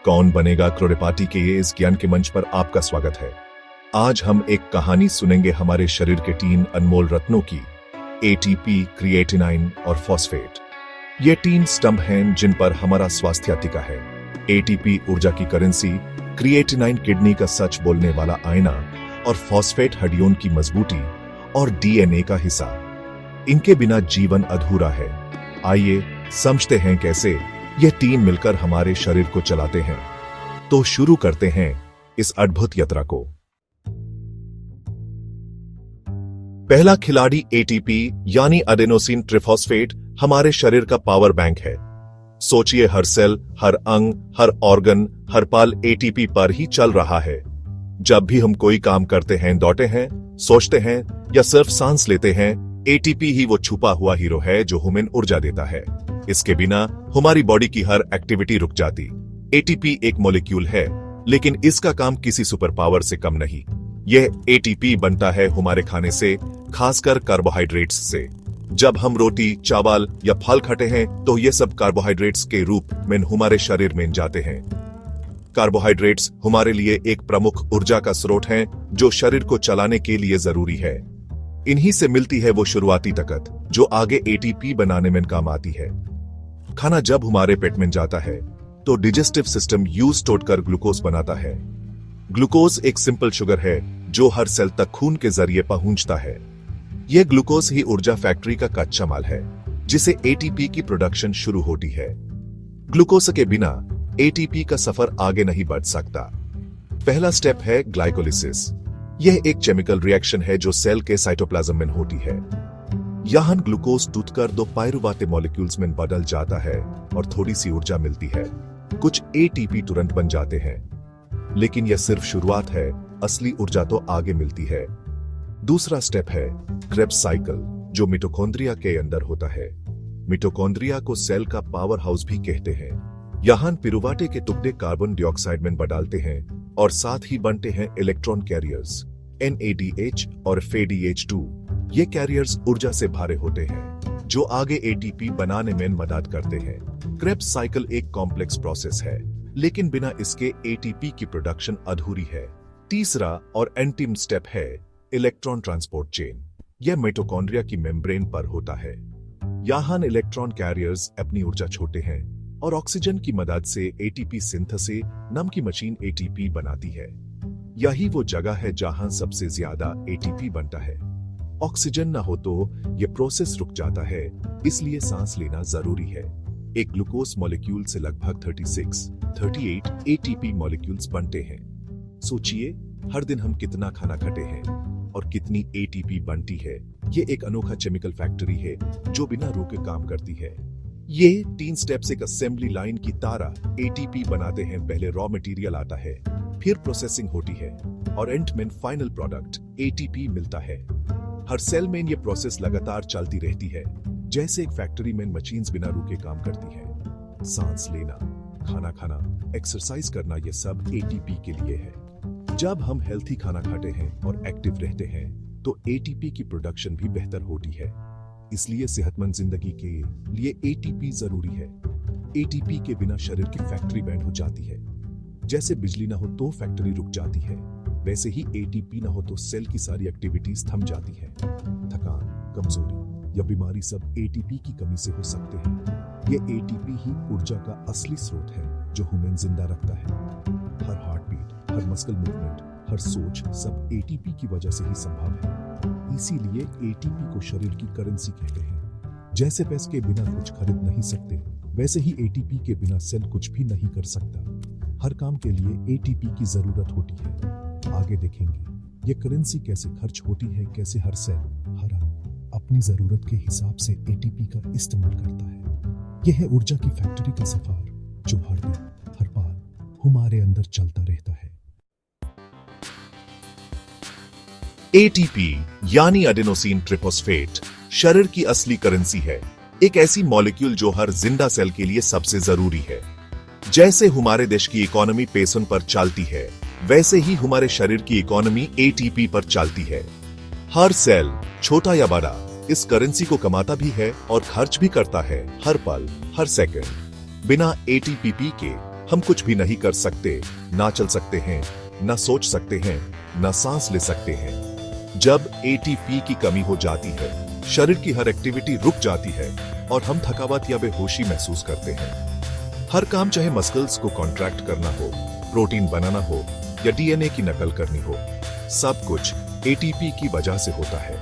कौन बनेगा करोड़पति के ये इस ज्ञान के मंच पर आपका स्वागत है। आज हम एक कहानी सुनेंगे हमारे शरीर के 3 अनमोल रत्नों की, एटीपी, क्रिएटिनाइन और फॉस्फेट। ये 3 स्तंभ हैं जिन पर हमारा स्वास्थ्य टिका है। एटीपी ऊर्जा की करेंसी, क्रिएटिनाइन किडनी का सच बोलने वाला आईना और फॉस्फेट हड्डियों की मजबूती और डीएनए का हिस्सा। इनके बिना जीवन अधूरा है। आइए समझते हैं कैसे ये 3 मिलकर हमारे शरीर को चलाते हैं। तो शुरू करते हैं इस अद्भुत यात्रा को। पहला खिलाड़ी एटीपी यानी एडेनोसिन ट्रिफॉस्फेट हमारे शरीर का पावर बैंक है। सोचिए, हर सेल, हर अंग, हर ऑर्गन, हर पल एटीपी पर ही चल रहा है। जब भी हम कोई काम करते हैं, दौड़ते हैं, सोचते हैं या सिर्फ सांस लेते हैं, एटीपी ही वो छुपा हुआ हीरो है जो हमें ऊर्जा देता है। इसके बिना हमारी बॉडी की हर एक्टिविटी रुक जाती। एटीपी एक मॉलिक्यूल है, लेकिन इसका काम किसी सुपर पावर से कम नहीं। यह एटीपी बनता है हमारे खाने से, खासकर कार्बोहाइड्रेट्स से। जब हम रोटी, चावल या फल खाते हैं तो ये सब कार्बोहाइड्रेट्स के रूप में हमारे शरीर में जाते हैं। कार्बोहाइड्रेट्स हमारे लिए एक प्रमुख ऊर्जा का स्रोत हैं जो शरीर को चलाने के लिए जरूरी है। इन्हीं से मिलती है वो शुरुआती ताकत जो आगे एटीपी बनाने में काम आती है। खाना जब हमारे पेट में जाता है तो डाइजेस्टिव सिस्टम यूज तोड़कर ग्लूकोज बनाता है। ग्लूकोज एक सिंपल शुगर है जो हर सेल तक खून के जरिए पहुंचता है। यह ग्लूकोज ही ऊर्जा फैक्ट्री का कच्चा माल है जिसे एटीपी की प्रोडक्शन शुरू होती है। ग्लूकोज के बिना एटीपी का सफर आगे नहीं बढ़ सकता। पहला स्टेप है ग्लाइकोलिसिस। यह एक केमिकल रिएक्शन है जो सेल के साइटोप्लाज्म में होती है। यहां ग्लूकोज टूटकर 2 पायरुवेट मॉलिक्यूल्स में बदल जाता है और थोड़ी सी ऊर्जा मिलती है। कुछ एटीपी तुरंत बन जाते हैं, लेकिन यह सिर्फ शुरुआत है। असली ऊर्जा तो आगे मिलती है। दूसरा स्टेप है क्रेब्स साइकिल, जो मिटोकॉन्ड्रिया के अंदर होता है। मिटोकॉन्ड्रिया को सेल का पावर हाउस भी कहते हैं। यहां पिरुवाटे के टुकड़े कार्बन डाइऑक्साइड में बदलते हैं और साथ ही बनते हैं इलेक्ट्रॉन कैरियर्स NADH और FADH2। ये कैरियर्स ऊर्जा से भरे होते हैं जो आगे एटीपी बनाने में मदद करते हैं। क्रेब्स साइकिल एक कॉम्प्लेक्स प्रोसेस है, लेकिन बिना इसके एटीपी की प्रोडक्शन अधूरी है। तीसरा और अंतिम स्टेप है इलेक्ट्रॉन ट्रांसपोर्ट चेन। यह मिटोकॉन्ड्रिया की मेम्ब्रेन पर होता है। यहां इलेक्ट्रॉन कैरियर्स अपनी ऊर्जा छोड़ते हैं और ऑक्सीजन की मदद से एटीपी सिंथेसिस नाम की मशीन एटीपी बनाती है। यही वो जगह है जहां सबसे ज्यादा एटीपी बनता है। ऑक्सीजन ना हो तो यह प्रोसेस रुक जाता है, इसलिए सांस लेना जरूरी है। एक ग्लूकोज मॉलिक्यूल से लगभग 36-38 एटीपी मॉलिक्यूल्स बनते हैं। सोचिए, हर दिन हम कितना खाना खाते हैं और कितनी एटीपी बनती है। ये एक अनोखा केमिकल फैक्ट्री है जो बिना रुके काम करती है। ये 3 स्टेप्स एक असेंबली लाइन की तरह एटीपी बनाते हैं। पहले रॉ मटेरियल आता है, फिर प्रोसेसिंग होती है और एंड में फाइनल प्रोडक्ट एटीपी मिलता है। हर सेल में ये प्रोसेस लगातार चलती रहती है, जैसे एक फैक्ट्री में मशीन्स बिना रुके काम करती है। सांस लेना, खाना खाना, एक्सरसाइज करना, ये सब एटीपी के लिए है। जब हम हेल्थी खाना खाते हैं और एक्टिव रहते हैं तो एटीपी की प्रोडक्शन भी बेहतर होती है। इसलिए सेहतमंद जिंदगी के लिए एटीपी जरूरी है। एटीपी के बिना शरीर की फैक्ट्री बैंड हो जाती है। जैसे बिजली ना हो तो फैक्ट्री रुक जाती है, वैसे ही एटीपी ना हो तो सेल की सारी एक्टिविटीज थम जाती है। थकान, कमजोरी या बीमारी सब एटीपी की कमी से हो सकते हैं। ये एटीपी ही ऊर्जा का असली स्रोत है जो हमें जिंदा रखता है। हर हार्ट बीट, हर मस्कुलर मूवमेंट, हर सोच सब एटीपी की वजह से ही संभव है। इसीलिए एटीपी को शरीर की करेंसी कहते हैं। जैसे पैसे के बिना कुछ खरीद नहीं सकते, वैसे ही एटीपी के बिना सेल कुछ भी नहीं कर सकता। हर काम के लिए एटीपी की जरूरत होती है। आगे देखेंगे ये करेंसी कैसे खर्च होती है, कैसे हर सेल, हर अंग अपनी जरूरत के हिसाब से एटीपी का इस्तेमाल करता है। यह है ऊर्जा की फैक्ट्री का सफर जो हर दिन, हर पल हमारे अंदर चलता रहता है। एटीपी यानी एडेनोसिन ट्रिफॉस्फेट शरीर की असली करेंसी है। एक ऐसी मॉलिक्यूल जो हर जिंदा सेल के लिए सबसे जरूरी है। जैसे हमारे देश की इकोनॉमी पैसों पर चलती है, वैसे ही हमारे शरीर की इकोनॉमी एटीपी पर चलती है। हर सेल, छोटा या बड़ा, इस करेंसी को कमाता भी है और खर्च भी करता है, हर पल, हर सेकंड। बिना एटीपी के हम कुछ भी नहीं कर सकते, ना चल सकते हैं, ना सोच सकते हैं, ना सांस ले सकते हैं। जब एटीपी की कमी हो जाती है, शरीर की हर एक्टिविटी रुक जाती है और हम थकावट या बेहोशी महसूस करते हैं। हर काम, चाहे मसल्स को कॉन्ट्रैक्ट करना हो, प्रोटीन बनाना हो या डीएनए की नकल करनी हो, सब कुछ एटीपी की वजह से होता है।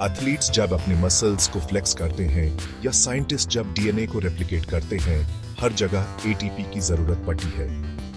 एथलीट्स जब अपने मसल्स को फ्लेक्स करते हैं या साइंटिस्ट जब डीएनए को रेप्लिकेट करते हैं, हर जगह एटीपी की जरूरत पड़ती है।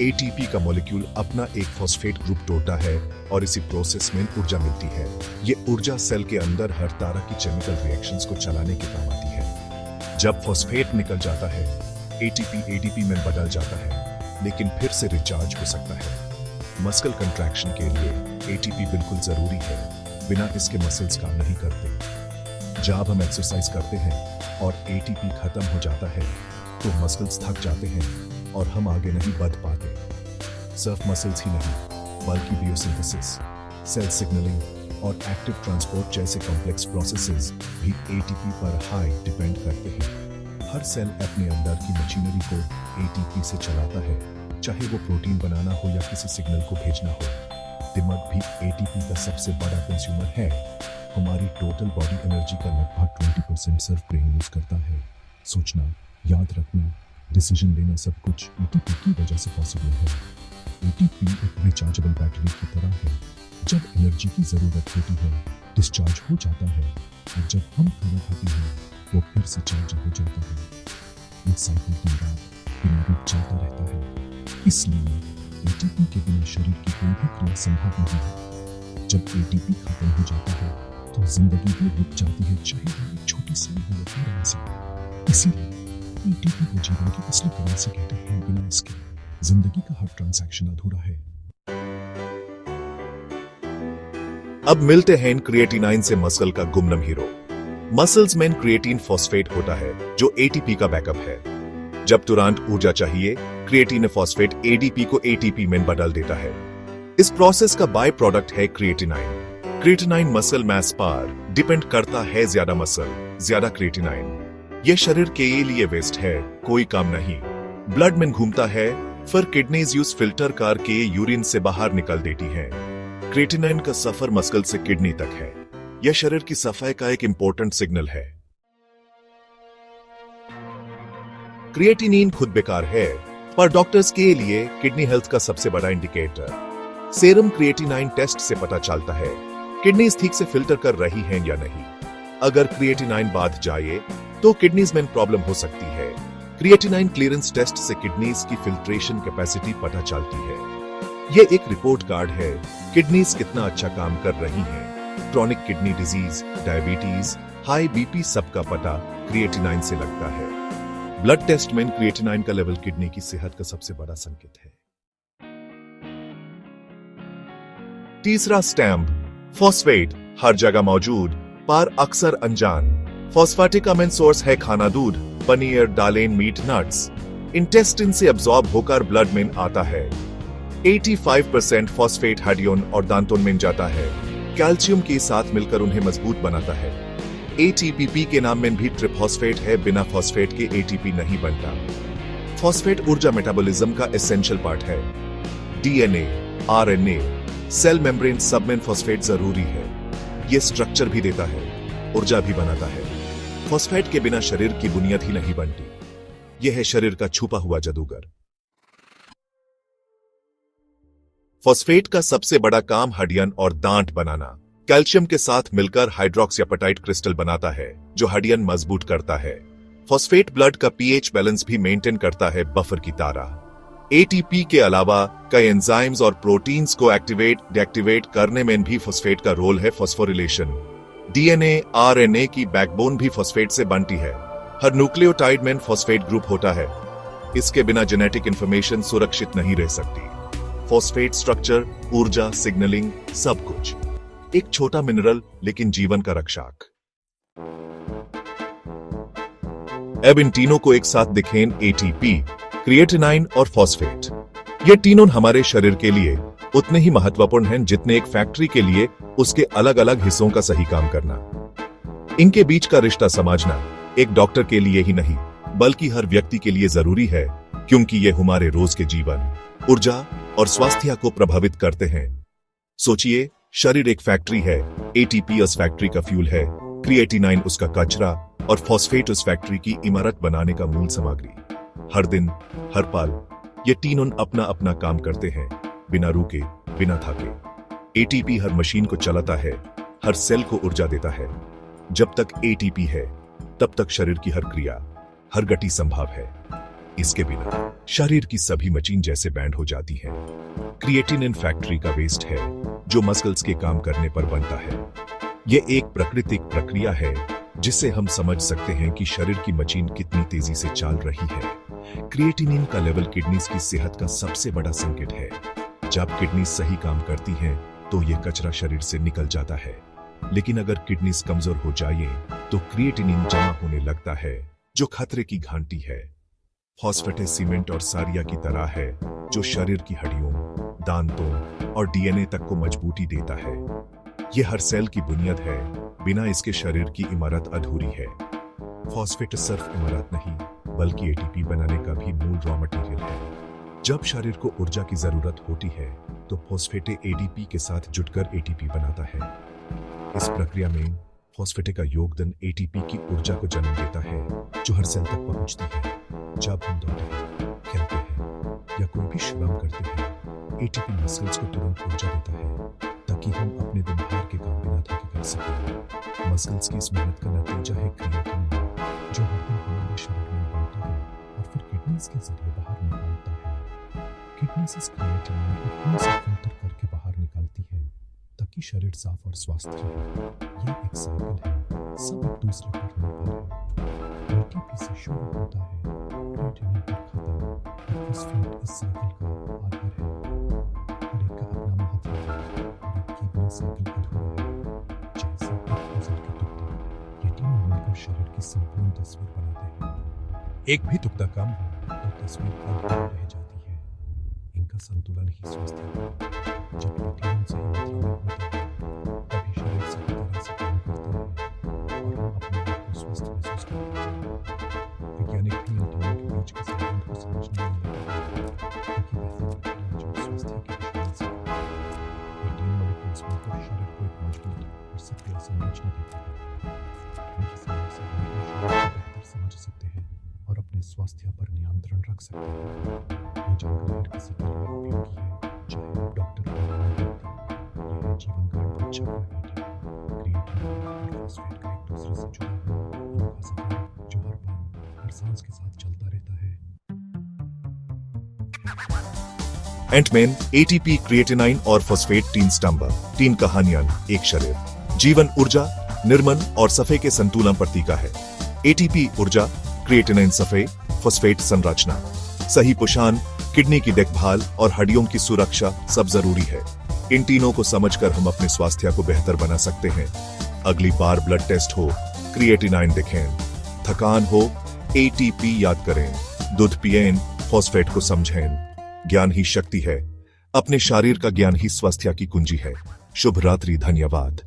एटीपी का मॉलिक्यूल अपना एक फॉस्फेट ग्रुप तोड़ता है और इसी प्रोसेस में ऊर्जा मिलती है। ये ऊर्जा सेल के अंदर हर तरह की केमिकल रिएक्शंस को चलाने के काम आती है। जब फॉस्फेट निकल जाता है, एटीपी एडीपी में बदल जाता है, लेकिन फिर से रिचार्ज हो सकता है। मस्कुलर कंट्रैक्शन के लिए एटीपी बिल्कुल जरूरी है, बिना इसके मसल्स काम नहीं करते। जब हम एक्सरसाइज करते हैं और एटीपी खत्म हो जाता है तो मसल्स थक जाते हैं और हम आगे नहीं बढ़ पाते। सिर्फ मसल्स ही नहीं, बल्कि बायोसिंथेसिस, सेल सिग्नलिंग और एक्टिव ट्रांसपोर्ट जैसे कॉम्प्लेक्स प्रोसेसेस भी एटीपी पर हाई डिपेंड करते हैं। हर सेल अपने अंदर की मशीनरी को एटीपी से चलाता है, चाहे वो प्रोटीन बनाना हो या किसी सिग्नल को भेजना हो। दिमाग भी एटीपी का सबसे बड़ा कंज्यूमर है। हमारी टोटल बॉडी एनर्जी का लगभग 20% सिर्फ ब्रेन यूज करता है। सोचना, याद रखना, डिसीजन लेना सब कुछ एटीपी की वजह से पॉसिबल है। एटीपी एक रिचार्जेबल बैटरी की तरह है। जब एनर्जी की जरूरत होती है, डिस्चार्ज हो जाता है और जब हम खाना खाते हैं वो फिर से चार्ज हो जाता है। एक साइकिल की रात बिना रुक चलता रहता है। इसलिए एटीपी के बिना शरीर की कोई भी क्रिया संभव नहीं है। जब एटीपी खत्म हो जाता है तो जिंदगी भी रुक जाती है, चाहे वो एक छोटी सी हो या फिर बड़ी सी। इसीलिए एटीपी को जीवन की असली करेंसी कहते हैं। बिना इसके जिंदगी का हर ट्रांजैक्शन अधूरा है। अब मिलते हैं क्रिएटिनाइन से मसल का गुमनाम हीरो। मसल्स में क्रिएटिन फॉस्फेट होता है जो एटीपी का बैकअप है। जब तुरंत ऊर्जा चाहिए, क्रिएटिन फॉस्फेट एडीपी को एटीपी में बदल देता है। इस प्रोसेस का बाय प्रोडक्ट है क्रिएटिनाइन। क्रिएटिनाइन मसल मास पर डिपेंड करता है, ज्यादा मसल ज्यादा क्रिएटिनाइन। यह शरीर के लिए वेस्ट है, कोई काम नहीं। ब्लड में घूमता है, फिर किडनीज यूज फिल्टर करके यूरिन से बाहर निकल देती है। क्रिएटिनाइन का सफर मस्कल से किडनी तक है। यह शरीर की सफाई का एक इंपॉर्टेंट सिग्नल है। क्रिएटिनिन खुद बेकार है, पर डॉक्टर्स के लिए किडनी हेल्थ का सबसे बड़ा इंडिकेटर सेरम क्रिएटिनाइन टेस्ट से पता चलता है किडनीज ठीक से फिल्टर कर रही हैं या नहीं। अगर क्रिएटिनाइन बढ़ जाए तो किडनीज में प्रॉब्लम हो सकती है। क्रिएटिनाइन क्लियरेंस टेस्ट से किडनीज की फिल्ट्रेशन कैपेसिटी पता चलती है। यह एक रिपोर्ट कार्ड है, किडनीज कितना अच्छा काम कर रही हैं। Chronic kidney disease, diabetes, high BP सबका पता क्रिएटिनाइन से लगता है। ब्लड टेस्ट में क्रिएटिनाइन का लेवल किडनी की सेहत का सबसे बड़ा संकेत है। तीसरा स्टैम्प, फॉस्फेट हर जगह मौजूद पर अक्सर अनजान। फॉस्फेटिक अमीन सोर्स है खाना, दूध, पनीर, दालें, मीट, नट्स। इंटेस्टिन से अब्सॉर्ब होकर ब्लड में आता है। 85% फॉस्फेट हड्डियों और दांतों में जाता है। कैल्शियम के साथ मिलकर उन्हें मजबूत बनाता है। एटीपी के नाम में भी ट्रिफॉस्फेट है, बिना फॉस्फेट के एटीपी नहीं बनता। फॉस्फेट ऊर्जा मेटाबॉलिज्म का एसेंशियल पार्ट है। डीएनए, आरएनए, सेल मेम्ब्रेन सब में फॉस्फेट जरूरी है। यह स्ट्रक्चर भी देता है, ऊर्जा भी बनाता है। फॉस्फेट के बिना शरीर की बुनियाद ही नहीं बनती। यह है शरीर का छुपा हुआ जादूगर। फॉस्फेट का सबसे बड़ा काम हड्डियां और दांत बनाना। कैल्शियम के साथ मिलकर हाइड्रोक्सीएपेटाइट क्रिस्टल बनाता है जो हड्डियां मजबूत करता है। फॉस्फेट ब्लड का पीएच बैलेंस भी मेंटेन करता है, बफर की तरह। एटीपी के अलावा कई एंजाइम्स और प्रोटीन्स को एक्टिवेट डीएक्टिवेट करने में भी फॉस्फेट का रोल है। फॉस्फोरिलेशन, डीएनए, आरएनए की बैकबोन भी फॉस्फेट से बनती है। हर न्यूक्लियोटाइड में फॉस्फेट ग्रुप होता है। इसके बिना जेनेटिक इंफॉर्मेशन सुरक्षित नहीं रह सकती। फॉस्फेट स्ट्रक्चर, ऊर्जा, सिग्नलिंग, सब कुछ। एक छोटा मिनरल लेकिन जीवन का रक्षक। अब इन तीनों को एक साथ दिखें, एटीपी, क्रिएटिनाइन और फॉस्फेट। ये तीनों हमारे शरीर के लिए उतने ही महत्वपूर्ण हैं जितने एक फैक्ट्री के लिए उसके अलग अलग हिस्सों का सही काम करना। इनके बीच का रिश्ता समझना एक डॉक्टर के लिए ही नहीं बल्कि हर व्यक्ति के लिए जरूरी है, क्योंकि ये हमारे रोज के जीवन, ऊर्जा और स्वास्थ्य को प्रभावित करते हैं। सोचिए, शरीर एक फैक्ट्री है, एटीपी उस फैक्ट्री का फ्यूल है, क्रिएटिनाइन उसका कचरा और फॉस्फेट उस फैक्ट्री की इमारत बनाने का मूल सामग्री। हर दिन, हर पल ये तीनों अपना अपना काम करते हैं, बिना रुके, बिना थके। एटीपी हर मशीन को चलाता है, हर सेल को ऊर्जा देता है। जब तक एटीपी है, तब तक शरीर की हर क्रिया, हर गति संभव है। इसके बिना शरीर की सभी मशीन जैसे बैंड हो जाती है। क्रिएटिनिन फैक्ट्री का वेस्ट है, जो मसल्स के काम करने पर बनता है। यह एक प्राकृतिक प्रक्रिया है, जिससे हम समझ सकते हैं कि शरीर की मशीन कितनी तेजी से चल रही है। क्रिएटिनिन का लेवल किडनीज की सेहत का सबसे बड़ा संकेत है। जब किडनी सही काम करती हैं, तो यह कचरा शरीर से निकल जाता है। लेकिन अगर किडनीज कमजोर हो जाए, तो क्रिएटिनिन जमा होने लगता है, जो खतरे की घंटी है। फॉस्फेट सीमेंट और सारिया की तरह है, जो शरीर की हड्डियों, दांतों और डीएनए तक को मजबूती देता है। यह हर सेल की बुनियाद है, बिना इसके शरीर की इमारत अधूरी है। फॉस्फेट सिर्फ इमारत नहीं, बल्कि एटीपी बनाने का भी मूल रॉ मटेरियल है। जब शरीर को ऊर्जा की जरूरत होती है, तो फॉस्फेट एडीपी के साथ जुटकर एटीपी बनाता है। इस प्रक्रिया में फॉस्फेट का योगदान एटीपी की ऊर्जा को जन्म देता है, जो हर सेल तक पहुंचती है। जब हम दौड़ते हैं, खेलते हैं या कोई भी श्रम करते हैं, एटीपी मसल्स को तुरंत ऊर्जा देता है, ताकि हम अपने दिन भर के काम बिना थके कर सकें। मसल्स की इस मेहनत का नतीजा है क्रिएटिनिन, जो हर दिन हमारे शरीर में बनता है और फिर किडनीज के जरिए बाहर निकलता है। किडनीज इस क्रिएटिनिन को खून से फिल्टर करके बाहर निकालती है, ताकि शरीर साफ और स्वस्थ रहे। यह एक साइकिल है, सब एक दूसरे पर निर्भर है। एटीपी से शुरू होता है, क्रिएटिनिन पर खत्म, और फॉस्फेट इस साइकिल का आधार है। हर एक का अपना महत्व है, और एक किडनी साइकिल अधूरा है। जैसे एक पजल के टुकड़े, ये तीनों मिलकर शरीर की संपूर्ण तस्वीर बनाते हैं। एक भी टुकड़ा कम हो, तो तस्वीर अधूरी रह जाती है। इनका संतुलन ही स्वस्थ है। जब ये तीनों सही मात्रा में होते हैं, तभी शरीर सही तरह से काम करता है और हम अपने आप को स्वस्थ महसूस करते हैं। वैज्ञानिक भी इन दोनों के बीच के संबंध को समझने में लगे हैं, क्योंकि बेहतर इलाज और स्वास्थ्य की दिशा में से ये तीन मॉलिक्यूल्स मिलकर शरीर को एक मजबूत और सक्रिय संरचना देते हैं। इनकी समझ से हम अपने शरीर को बेहतर समझ सकते हैं और अपने स्वास्थ्य पर नियंत्रण रख सकते हैं। ये जानकारी हर किसी के लिए उपयोगी है, चाहे आप डॉक्टर हो या व्यक्ति। यह है जीवन का एक बच्चा का एटीपी, क्रिएटिनिन और फॉस्फेट का एक दूसरे से जुड़ा हुआ अनोखा सफर, जो हर पल, हर सांस के साथ चलता रहता है। एंटमैन, एटीपी, क्रिएटिनाइन और फॉस्फेट, तीन स्तंभ, तीन कहानियां, एक शरीर। जीवन ऊर्जा, निर्मल और सफे के संतुलन प्रतीक है। एटीपी ऊर्जा, क्रिएटिनाइन सफे, फॉस्फेट संरचना। सही पोषण, किडनी की देखभाल और हड्डियों की सुरक्षा सब जरूरी है। इन तीनों को समझकर हम अपने स्वास्थ्य को बेहतर बना सकते हैं। अगली बार ब्लड टेस्ट हो, क्रिएटिनाइन दिखें, थकान हो, एटीपी याद करें, दूध पिएं, फॉस्फेट को समझें। ज्ञान ही शक्ति है। अपने शरीर का ज्ञान ही स्वास्थ्य की कुंजी है। शुभ रात्रि, धन्यवाद।